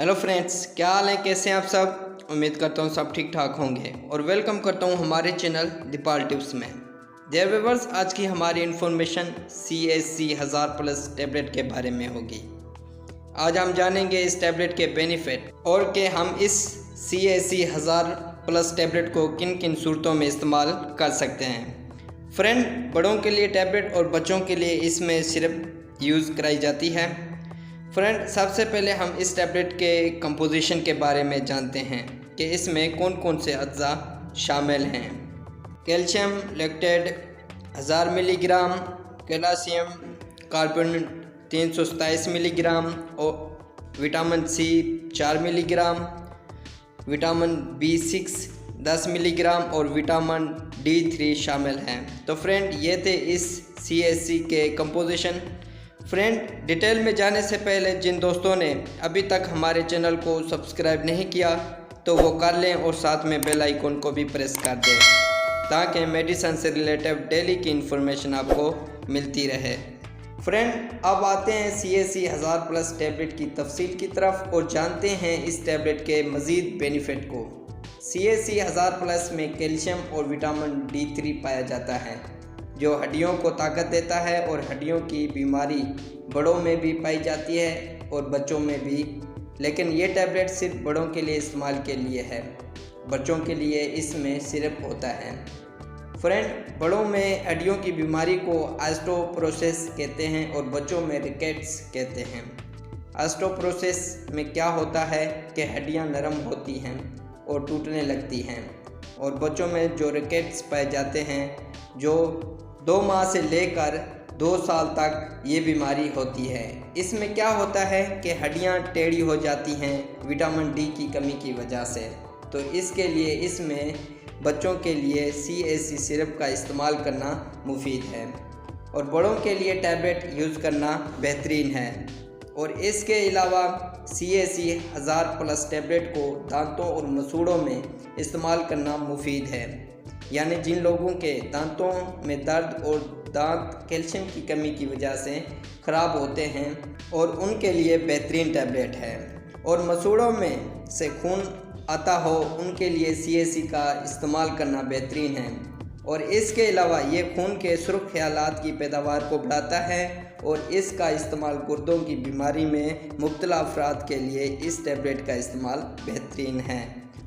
Hello friends, क्या हाल है? कैसे हैं आप सब? उम्मीद करता हूँ सब ठीक ठाक होंगे और वेलकम करता हूँ हमारे चैनल दीपाल टिप्स में। डियर व्यूअर्स, आज की हमारी इन्फॉर्मेशन CAC 1000+ टैबलेट के बारे में होगी। आज हम जानेंगे इस टैबलेट के बेनिफिट और कि हम इस CAC 1000+ टैबलेट को किन किन सूरतों में इस्तेमाल कर सकते हैं। फ्रेंड, बड़ों के लिए टैबलेट और बच्चों के लिए इसमें सिर्फ यूज़ कराई जाती है। फ्रेंड, सबसे पहले हम इस टैबलेट के कंपोजिशन के बारे में जानते हैं कि इसमें कौन कौन से अज्जा शामिल हैं। Calcium lactate 1000 milligram, calcium carbonate 327 milligram और vitamin C 4 milligram, vitamin B6 10 milligram और विटामिन D3 शामिल हैं। तो फ्रेंड, ये थे इस CAC के कंपोजिशन। फ्रेंड, डिटेल में जाने से पहले जिन दोस्तों ने अभी तक हमारे चैनल को सब्सक्राइब नहीं किया तो वो कर लें और साथ में बेल आइकन को भी प्रेस कर दें ताकि मेडिसिन से रिलेटेड डेली की इन्फॉर्मेशन आपको मिलती रहे। फ्रेंड, अब आते हैं CAC 1000+ टैबलेट की तफसील की तरफ और जानते हैं इस टैबलेट के मज़ीद बेनिफिट को। CAC 1000+ में कैल्शियम और विटामिन D3 पाया जाता है जो हड्डियों को ताकत देता है और हड्डियों की बीमारी बड़ों में भी पाई जाती है और बच्चों में भी, लेकिन ये टैबलेट सिर्फ बड़ों के लिए इस्तेमाल के लिए है, बच्चों के लिए इसमें सिर्फ होता है। फ्रेंड, बड़ों में हड्डियों की बीमारी को ऑस्टियोपोरोसिस कहते हैं और बच्चों में रिकेट्स कहते हैं। ऑस्टियोपोरोसिस में क्या होता है कि हड्डियां नरम होती हैं और टूटने लगती हैं और बच्चों में जो रिकेट्स पाए जाते हैं जो 2 माह से लेकर 2 साल तक ये बीमारी होती है। इसमें क्या होता है कि हड्डियां टेढ़ी हो जाती हैं विटामिन D की कमी की वजह से। तो इसके लिए इसमें बच्चों के लिए CAC सिरप का इस्तेमाल करना मुफीद है और बड़ों के लिए टैबलेट यूज़ करना बेहतरीन है। और इसके अलावा CAC 1000+ टैबलेट को दांतों और मसूड़ों में इस्तेमाल करना मुफीद है, यानी जिन लोगों के दांतों में दर्द और दांत कैल्शियम की कमी की वजह से ख़राब होते हैं और उनके लिए बेहतरीन टैबलेट है। और मसूड़ों में से खून आता हो उनके लिए CAC का इस्तेमाल करना बेहतरीन है। और इसके अलावा ये खून के सुर्ख ख्यालात की पैदावार को बढ़ाता है और इसका इस्तेमाल गुर्दों की बीमारी में मुब्तला अफराद के लिए इस टैबलेट का इस्तेमाल बेहतरीन है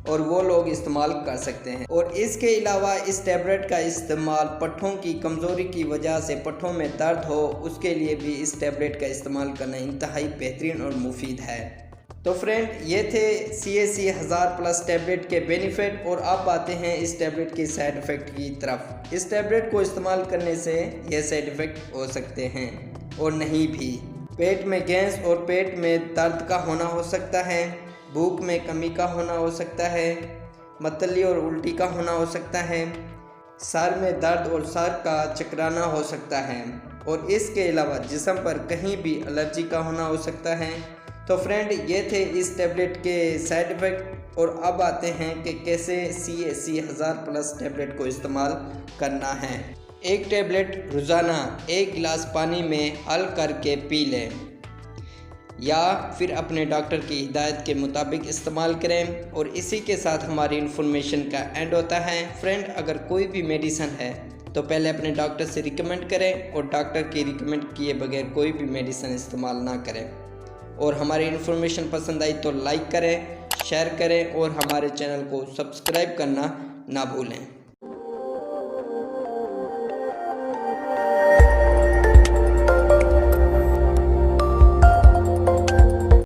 और वो लोग इस्तेमाल कर सकते हैं। और इसके अलावा इस टैबलेट का इस्तेमाल पट्ठों की कमज़ोरी की वजह से पट्ठों में दर्द हो उसके लिए भी इस टैबलेट का इस्तेमाल करना इंतहाई बेहतरीन और मुफीद है। तो फ्रेंड, ये थे CAC 1000+ टैबलेट के बेनिफिट और अब आते हैं इस टैबलेट के साइड इफ़ेक्ट की तरफ। इस टैबलेट को इस्तेमाल करने से ये साइड इफ़ेक्ट हो सकते हैं और नहीं भी। पेट में गैस और पेट में दर्द का होना हो सकता है, भूख में कमी का होना हो सकता है, मतली और उल्टी का होना हो सकता है, सर में दर्द और सर का चकराना हो सकता है और इसके अलावा जिस्म पर कहीं भी एलर्जी का होना हो सकता है। तो फ्रेंड, ये थे इस टैबलेट के साइड इफ़ेक्ट और अब आते हैं कि कैसे CAC 1000+ टैबलेट को इस्तेमाल करना है। एक टैबलेट रोज़ाना 1 गिलास पानी में हल करके पी लें या फिर अपने डॉक्टर की हिदायत के मुताबिक इस्तेमाल करें। और इसी के साथ हमारी इन्फॉर्मेशन का एंड होता है। फ्रेंड, अगर कोई भी मेडिसिन है तो पहले अपने डॉक्टर से रिकमेंड करें और डॉक्टर की रिकमेंड किए बगैर कोई भी मेडिसिन इस्तेमाल ना करें। और हमारी इन्फॉर्मेशन पसंद आई तो लाइक करें, शेयर करें और हमारे चैनल को सब्सक्राइब करना ना भूलें।